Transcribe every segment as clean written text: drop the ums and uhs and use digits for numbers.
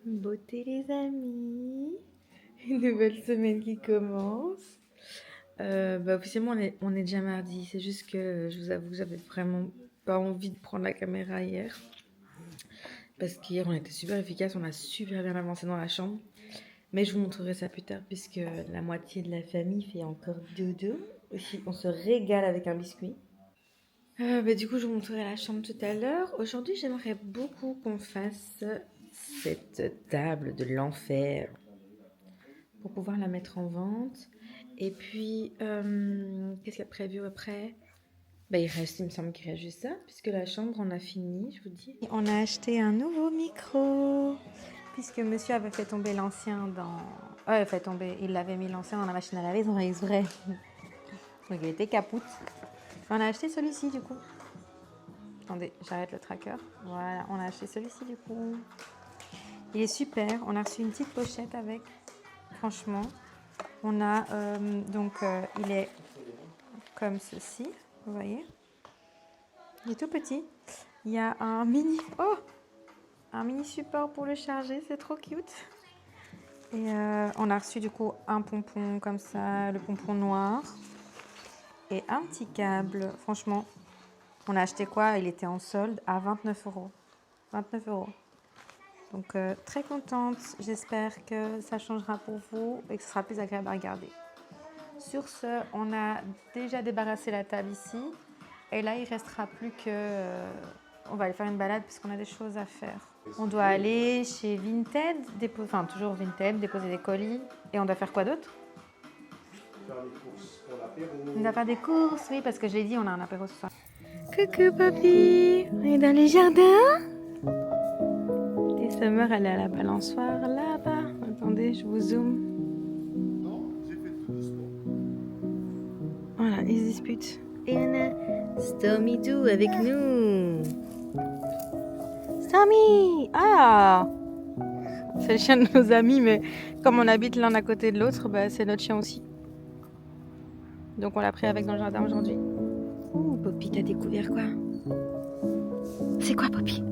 Beauté les amis, une nouvelle semaine qui commence. Officiellement on est déjà mardi, c'est juste que je vous avoue que j'avais vraiment pas envie de prendre la caméra hier. Parce qu'hier on était super efficace, on a super bien avancé dans la chambre. Mais je vous montrerai ça plus tard puisque la moitié de la famille fait encore dodo. Aussi, on se régale avec un biscuit. Du coup, je vous montrerai la chambre tout à l'heure. Aujourd'hui, j'aimerais beaucoup qu'on fasse cette table de l'enfer pour pouvoir la mettre en vente. Et puis, qu'est-ce qu'il y a prévu après? Il me semble qu'il reste juste ça, puisque la chambre, on a fini, je vous dis. Et on a acheté un nouveau micro, puisque monsieur avait fait tomber l'ancien dans... il avait mis l'ancien dans la machine à laver, sans exprès. Donc il était capoute. On a acheté celui-ci du coup. Attendez, j'arrête le tracker. Voilà, on a acheté celui-ci du coup. Il est super. On a reçu une petite pochette avec. Franchement, on a il est comme ceci. Vous voyez, il est tout petit. Il y a un mini support pour le charger. C'est trop cute. Et on a reçu du coup un pompon comme ça, le pompon noir et un petit câble. Franchement. On a acheté quoi? Il était en solde à 29 €. 29 €. Donc très contente. J'espère que ça changera pour vous et que ce sera plus agréable à regarder. Sur ce, on a déjà débarrassé la table ici. Et là, il ne restera plus que... on va aller faire une balade parce qu'on a des choses à faire. On doit aller chez Vinted, toujours Vinted, déposer des colis. Et on doit faire quoi d'autre? Faire des courses pour l'apéro. On doit faire des courses, oui, parce que je l'ai dit, on a un apéro ce soir. Coucou papy, on est dans les jardins. Et Summer, elle est à la balançoire là-bas. Attendez, je vous zoome. Non, j'ai fait tout doucement. Voilà, ils se disputent. Et on a Stormy Doo avec nous. Stormy! Ah! C'est le chien de nos amis, mais comme on habite l'un à côté de l'autre, c'est notre chien aussi. Donc on l'a pris avec dans le jardin aujourd'hui. Oh, Poppy, t'as découvert quoi? C'est quoi, Poppy?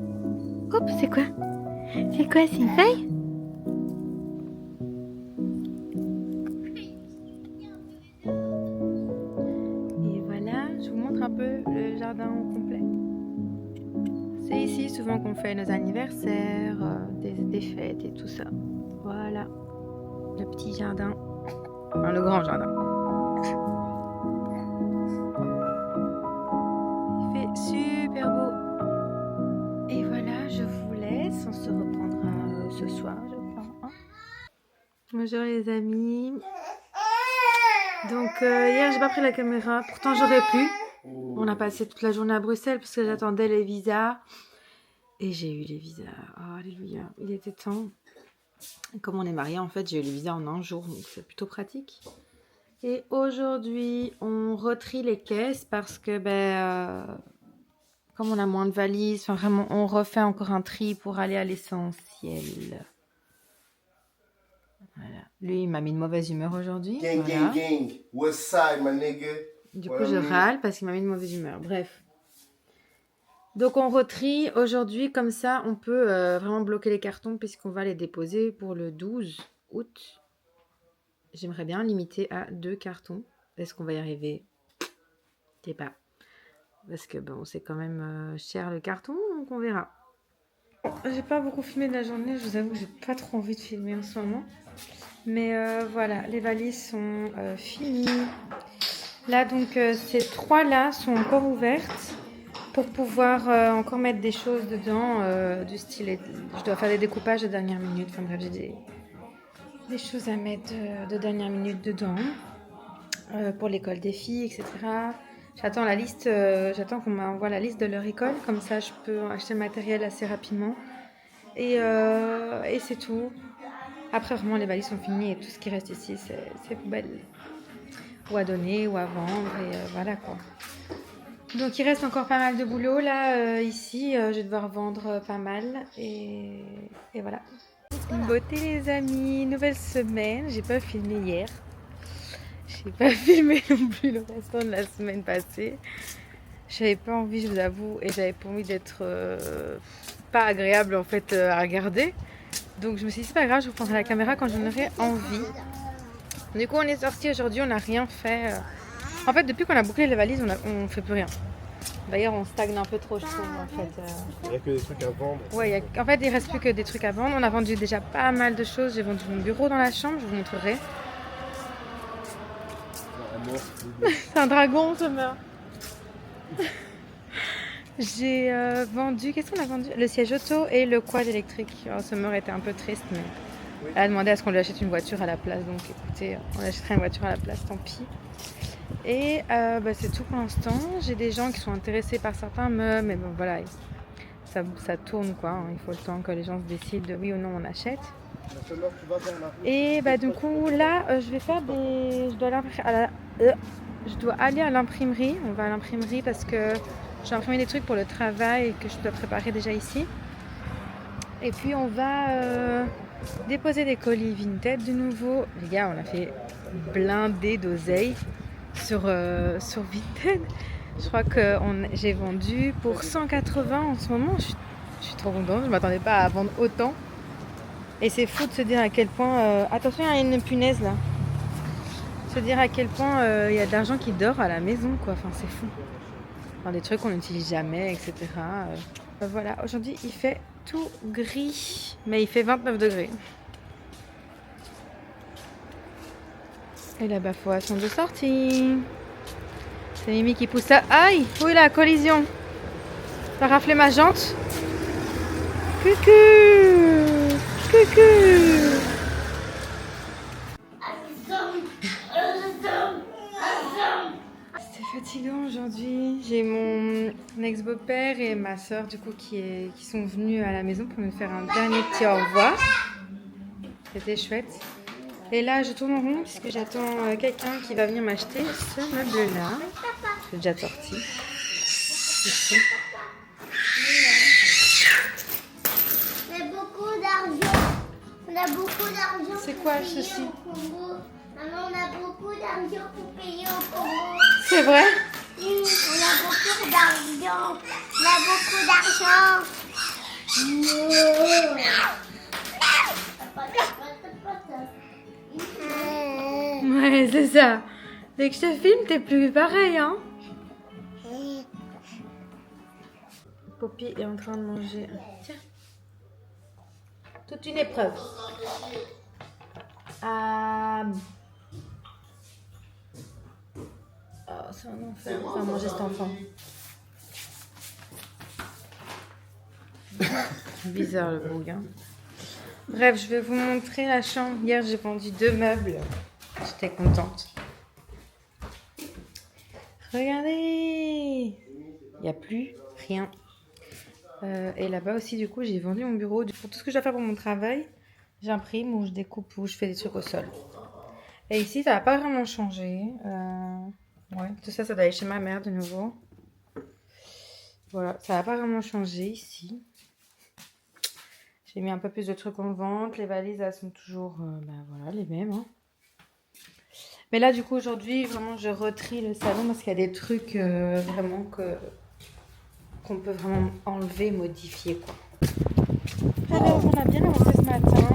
Hop, c'est quoi? C'est quoi, c'est une feuille? Et voilà, je vous montre un peu le jardin au complet. C'est ici souvent qu'on fait nos anniversaires, des fêtes et tout ça. Voilà, le petit jardin, enfin le grand jardin. Il fait super beau. Et voilà, je vous laisse, on se reprendra ce soir, je crois. Hein. Bonjour les amis. Donc hier j'ai pas pris la caméra, pourtant j'aurais pu. On a passé toute la journée à Bruxelles parce que j'attendais les visas. Et j'ai eu les visas. Oh, alléluia, il était temps. Comme on est mariés, en fait, j'ai eu les visas en un jour, donc c'est plutôt pratique. Et aujourd'hui, on retrie les caisses parce que, comme on a moins de valises, enfin vraiment, on refait encore un tri pour aller à l'essentiel. Voilà. Lui, il m'a mis de mauvaise humeur aujourd'hui. Gang, voilà. gang, gang. West side, my nigga. Du coup, je râle parce qu'il m'a mis de mauvaise humeur. Bref. Donc, on retrie aujourd'hui. Comme ça, on peut vraiment bloquer les cartons puisqu'on va les déposer pour le 12 août. J'aimerais bien limiter à 2 cartons. Est-ce qu'on va y arriver? Je sais pas. Parce que bon, c'est quand même cher le carton, donc on verra. J'ai pas beaucoup filmé de la journée. Je vous avoue que j'ai pas trop envie de filmer en ce moment. Mais voilà, les valises sont finies. Là, donc, ces 3-là sont encore ouvertes pour pouvoir encore mettre des choses dedans, du style... Je dois faire des découpages de dernière minute. Enfin bref, j'ai des choses à mettre de dernière minute dedans pour l'école des filles, etc. J'attends la liste, j'attends qu'on m'envoie la liste de leur école. Comme ça, je peux acheter le matériel assez rapidement. Et c'est tout. Après, vraiment, les valises sont finies et tout ce qui reste ici, c'est poubelle. Ou à donner, ou à vendre, et voilà quoi. Donc, il reste encore pas mal de boulot là, ici. Je vais devoir vendre pas mal, et voilà. Beauté les amis, nouvelle semaine. J'ai pas filmé hier. J'ai J'ai pas filmé non plus le restant de la semaine passée. J'avais pas envie, je vous avoue, et j'avais pas envie d'être pas agréable en fait à regarder. Donc je me suis dit c'est pas grave, je vous prendrai la caméra quand j'en aurai envie. Du coup on est sorti aujourd'hui, on n'a rien fait. En fait depuis qu'on a bouclé les valises, on fait plus rien. D'ailleurs on stagne un peu trop je trouve en fait. Il n'y a que des trucs à vendre. Ouais, en fait il reste plus que des trucs à vendre. On a vendu déjà pas mal de choses. J'ai vendu mon bureau dans la chambre, je vous montrerai. C'est un dragon, ça meurt. J'ai vendu, qu'est-ce qu'on a vendu? Le siège auto et le quad électrique. Alors, Summer était un peu triste, mais elle a demandé à ce qu'on lui achète une voiture à la place. Donc écoutez, on achètera une voiture à la place, tant pis. Et c'est tout pour l'instant. J'ai des gens qui sont intéressés par certains meubles, mais bon voilà, ça tourne quoi. Hein. Il faut le temps que les gens se décident de oui ou non on achète. Et du coup là, je vais faire des... Je dois aller à l'imprimerie. On va à l'imprimerie parce que j'ai imprimé des trucs pour le travail que je dois préparer déjà ici. Et puis on va déposer des colis Vinted de nouveau. Les gars, on a fait blinder d'oseille sur Vinted. Je crois que j'ai vendu pour 180 en ce moment. Je suis trop contente, je ne m'attendais pas à vendre autant. Et c'est fou de se dire à quel point... Attention, il y a une punaise là. Se dire à quel point il y a de l'argent qui dort à la maison, quoi. Enfin, c'est fou. Enfin, des trucs qu'on n'utilise jamais, etc. Voilà, aujourd'hui il fait tout gris, mais il fait 29 degrés. Et la bafouation de sortie. C'est Mimi qui pousse ça. Aïe! Oui, la collision. T'as raflé ma jante. Coucou! Coucou! C'est fatigant aujourd'hui. J'ai mon ex-beau-père et ma soeur du coup qui sont venus à la maison pour nous faire un dernier petit au revoir. C'était chouette. Et là je tourne en rond puisque j'attends quelqu'un qui va venir m'acheter ce meuble-là. C'est déjà sorti. Ici. On a beaucoup d'argent. On a beaucoup d'argent. C'est quoi ceci? Maman, on a beaucoup d'argent pour payer au Congo. C'est vrai? Oui, on a beaucoup d'argent. On a beaucoup d'argent. Ouais, c'est ça. Dès que je te filme, t'es plus pareil, hein? Poppy est en train de manger. Tiens. Toute une épreuve. Oh, c'est un enfer. On va manger cet enfant. Bizarre le boug, hein. Bref, je vais vous montrer la chambre. Hier, j'ai vendu 2 meubles. J'étais contente. Regardez! Il n'y a plus rien. Et là-bas aussi, du coup, j'ai vendu mon bureau. Pour tout ce que je dois faire pour mon travail, j'imprime ou je découpe ou je fais des trucs au sol. Et ici, ça n'a pas vraiment changé. Ouais, tout ça, ça doit aller chez ma mère de nouveau. Voilà, ça n'a pas vraiment changé ici. J'ai mis un peu plus de trucs en vente. Les valises, elles sont toujours voilà, les mêmes. Hein. Mais là, du coup, aujourd'hui, vraiment, je retrie le salon parce qu'il y a des trucs vraiment qu'on peut vraiment enlever, modifier, quoi. Alors, on a bien avancé ce matin.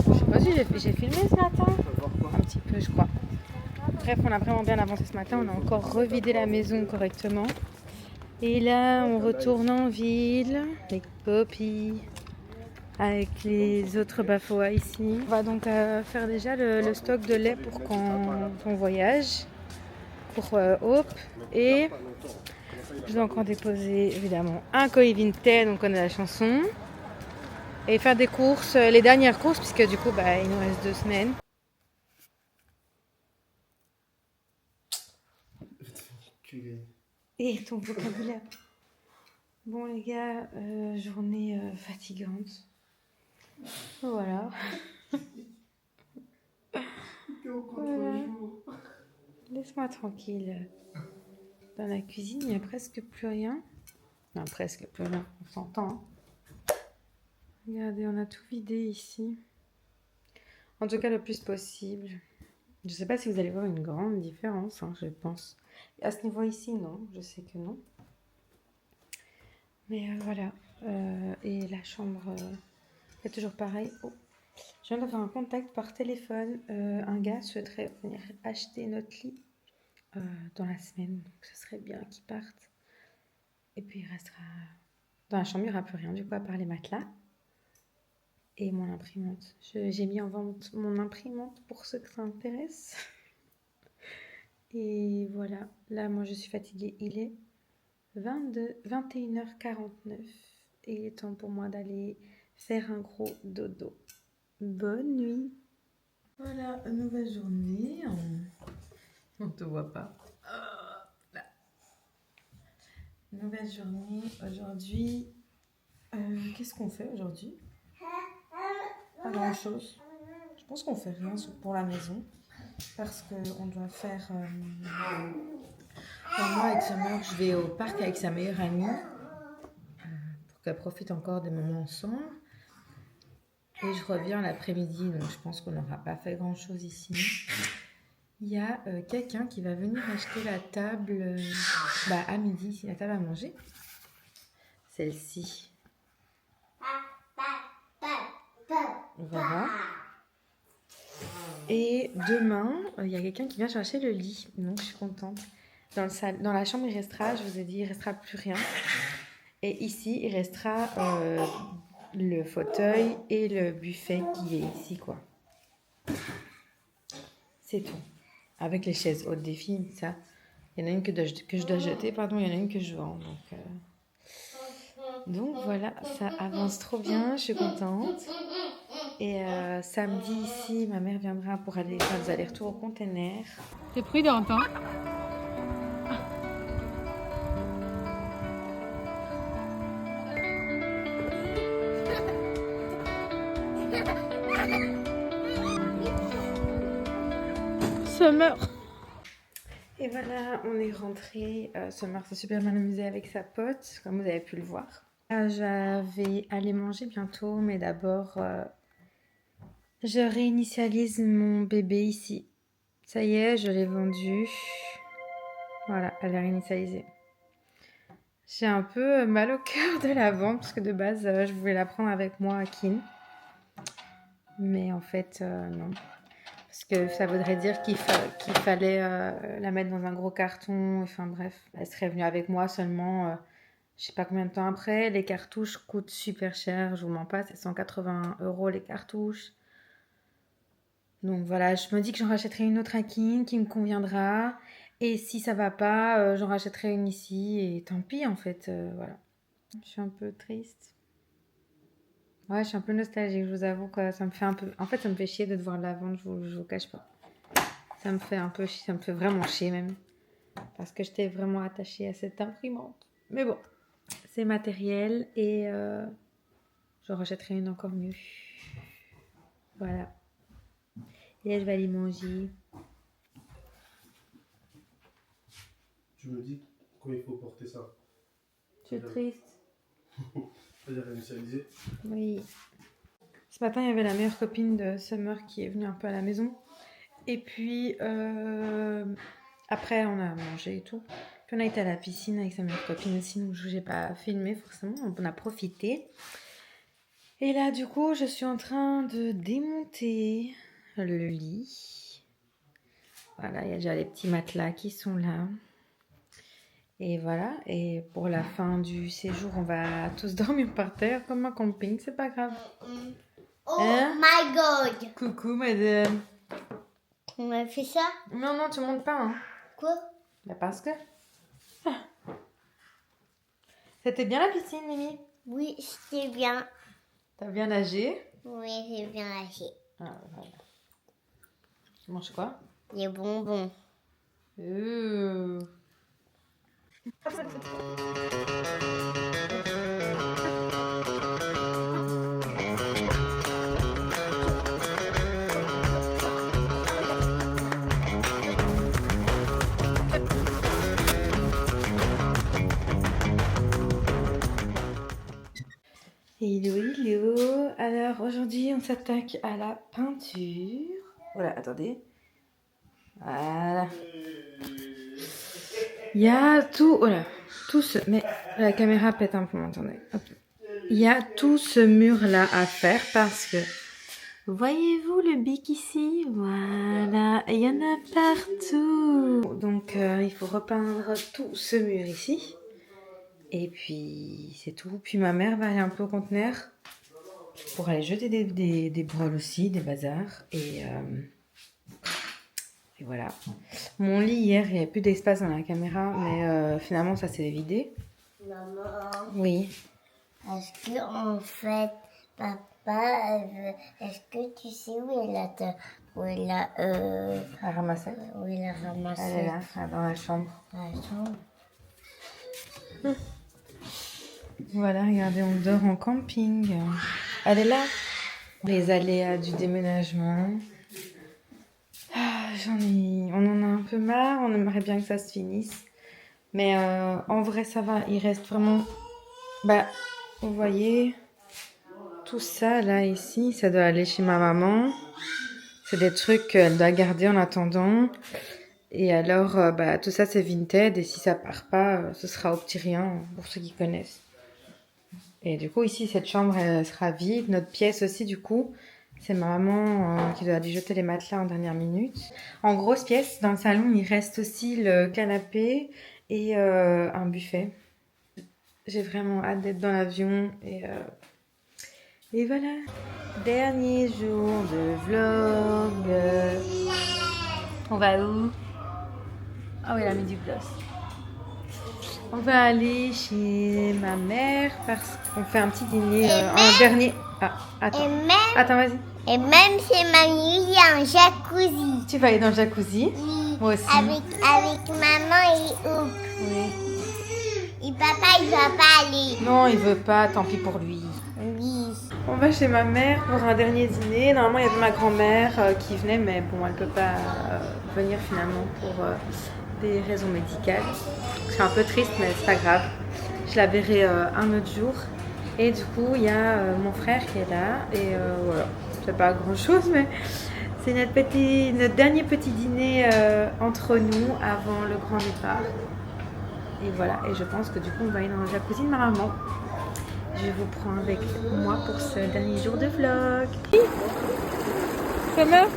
Je sais pas si j'ai filmé ce matin. Un petit peu, je crois. Bref, on a vraiment bien avancé ce matin. On a encore revidé la maison correctement. Et là, on retourne en ville avec Poppy, avec les autres Bafoa ici. On va donc faire déjà le stock de lait pour quand on voyage, pour Hope. Et je dois encore déposer évidemment un colis Vinted, on connaît la chanson. Et faire des courses, les dernières courses, puisque du coup, il nous reste 2 semaines. Et ton vocabulaire. Bon les gars, journée fatigante. Voilà. Voilà. Laisse-moi tranquille. Dans la cuisine, il n'y a presque plus rien. Non, presque plus rien, on s'entend. Hein. Regardez, on a tout vidé ici. En tout cas, le plus possible. Je sais pas si vous allez voir une grande différence, hein, je pense. À ce niveau ici, non, je sais que non. Mais voilà. Et la chambre est toujours pareil. Oh. Je viens d'avoir un contact par téléphone. Un gars souhaiterait venir acheter notre lit dans la semaine. Donc ce serait bien qu'il parte. Et puis il restera... Dans la chambre, il n'y aura plus rien du coup à part les matelas. Et mon imprimante. J'ai mis en vente mon imprimante pour ceux que ça intéresse. Et voilà. Là, moi, je suis fatiguée. Il est 21h49. Et il est temps pour moi d'aller faire un gros dodo. Bonne nuit. Voilà, nouvelle journée. On te voit pas. Là. Nouvelle journée. Aujourd'hui, qu'est-ce qu'on fait aujourd'hui? Pas grand chose. Je pense qu'on fait rien pour la maison. Parce qu'on doit faire... moi, avec Summer, je vais au parc avec sa meilleure amie. Pour qu'elle profite encore des moments ensemble. Et je reviens l'après-midi, donc je pense qu'on n'aura pas fait grand-chose ici. Il y a quelqu'un qui va venir acheter la table à midi, la table à manger. Celle-ci. Voilà. Et demain, il y a quelqu'un qui vient chercher le lit, donc je suis contente. Dans la chambre, il restera, je vous ai dit, il restera plus rien. Et ici, il restera le fauteuil et le buffet qui est ici, quoi. C'est tout. Avec les chaises hautes des filles, ça. Il y en a une que je dois jeter, pardon, il y en a une que je vends. Donc voilà, ça avance trop bien, je suis contente. Et samedi ici, ma mère viendra pour aller faire des allers-retours au container. T'es prudente, hein? Summer. Et voilà, on est rentré. Summer s'est super bien amusé avec sa pote, comme vous avez pu le voir. Je vais aller manger bientôt, mais d'abord, je réinitialise mon bébé ici. Ça y est, je l'ai vendu. Voilà, elle est réinitialisée. J'ai un peu mal au cœur de la vendre, parce que de base, je voulais la prendre avec moi à Kin. Mais en fait, non. Parce que ça voudrait dire qu'il fallait la mettre dans un gros carton. Enfin bref, elle serait venue avec moi seulement, je sais pas combien de temps après. Les cartouches coûtent super cher, je vous mens pas, c'est 180 € les cartouches. Donc voilà, je me dis que j'en rachèterai une autre à Kin qui me conviendra. Et si ça va pas, j'en rachèterai une ici. Et tant pis en fait, voilà. Je suis un peu triste. Ouais, je suis un peu nostalgique, je vous avoue que ça me fait un peu... En fait, ça me fait chier de devoir la vendre, je vous cache pas. Ça me fait un peu chier, ça me fait vraiment chier même. Parce que j'étais vraiment attachée à cette imprimante. Mais bon, c'est matériel et je rachèterai une encore mieux. Voilà. Et là, je vais aller manger. Tu me dis quand il faut porter ça. Je suis triste. C'est-à-dire réinitialiser. Oui. Ce matin, il y avait la meilleure copine de Summer qui est venue un peu à la maison. Et puis, après, on a mangé et tout. Puis, on a été à la piscine avec sa meilleure copine aussi. Donc, je n'ai pas filmé forcément. On a profité. Et là, du coup, je suis en train de démonter le lit. Voilà, il y a déjà les petits matelas qui sont là. Et voilà, et pour la fin du séjour, on va tous dormir par terre comme un camping, c'est pas grave. Oh Hein? my god! Coucou madame. On a fait ça? Non, non, tu montes pas, hein. Quoi? Bah parce que... Ah. C'était bien la piscine, Mimi? Oui, c'était bien. T'as bien nagé? Oui, j'ai bien lâché. Ah, voilà. Tu manges quoi? Des bonbons. Hello, hello. Alors aujourd'hui on s'attaque à la peinture. Voilà, attendez. Voilà. Il y a tout... Voilà. Tout ce... Mais la caméra pète un peu, attendez. Hop. Il y a tout ce mur-là à faire parce que... Voyez-vous le bic ici? Voilà. Il y en a partout. Donc, il faut repeindre tout ce mur ici. Et puis, c'est tout. Puis ma mère va aller un peu au conteneur pour aller jeter des broles aussi, des bazars. Et voilà. Mon lit, hier, il n'y avait plus d'espace dans la caméra, mais finalement, ça s'est vidé. Maman, Oui. est-ce que en fait, papa, est-ce que tu sais où il a À ramasser. où il a ramassé Elle est là, dans la chambre. la chambre? Voilà, regardez, on dort en camping. Elle est là. Les aléas du déménagement. On en a un peu marre, on aimerait bien que ça se finisse. Mais en vrai, ça va, il reste vraiment... Bah, vous voyez, tout ça, là, ici, ça doit aller chez ma maman. C'est des trucs qu'elle doit garder en attendant. Et alors, bah, tout ça, c'est Vinted. Et si ça part pas, ce sera au petit rien, pour ceux qui connaissent. Et du coup, ici, cette chambre, elle sera vide. Notre pièce aussi, du coup, c'est ma maman qui doit aller jeter les matelas en dernière minute. En grosse pièce, dans le salon, il reste aussi le canapé et un buffet. J'ai vraiment hâte d'être dans l'avion. Et voilà. Dernier jour de vlog. On va où? Ah oui, elle a mis du gloss. On va aller chez ma mère parce qu'on fait un petit dîner en dernier. Ah, attends. Attends, vas-y. Et même chez mamie, il y a un jacuzzi. Tu vas aller dans le jacuzzi? Oui, Moi aussi. avec maman et Oup. Oui. Et papa, il va pas aller. Non, il veut pas, tant pis pour lui. Oui. On va chez ma mère pour un dernier dîner. Normalement, il y avait ma grand-mère qui venait, mais bon, elle peut pas venir finalement pour des raisons médicales. Je suis un peu triste, mais c'est pas grave. Je la verrai un autre jour. Et du coup, il y a mon frère qui est là. Et voilà, c'est pas grand-chose, mais c'est notre dernier petit dîner entre nous avant le grand départ. Et voilà, et je pense que du coup, on va aller dans le jacuzzi de ma maman. Je vous prends avec moi pour ce dernier jour de vlog. Ça meurt?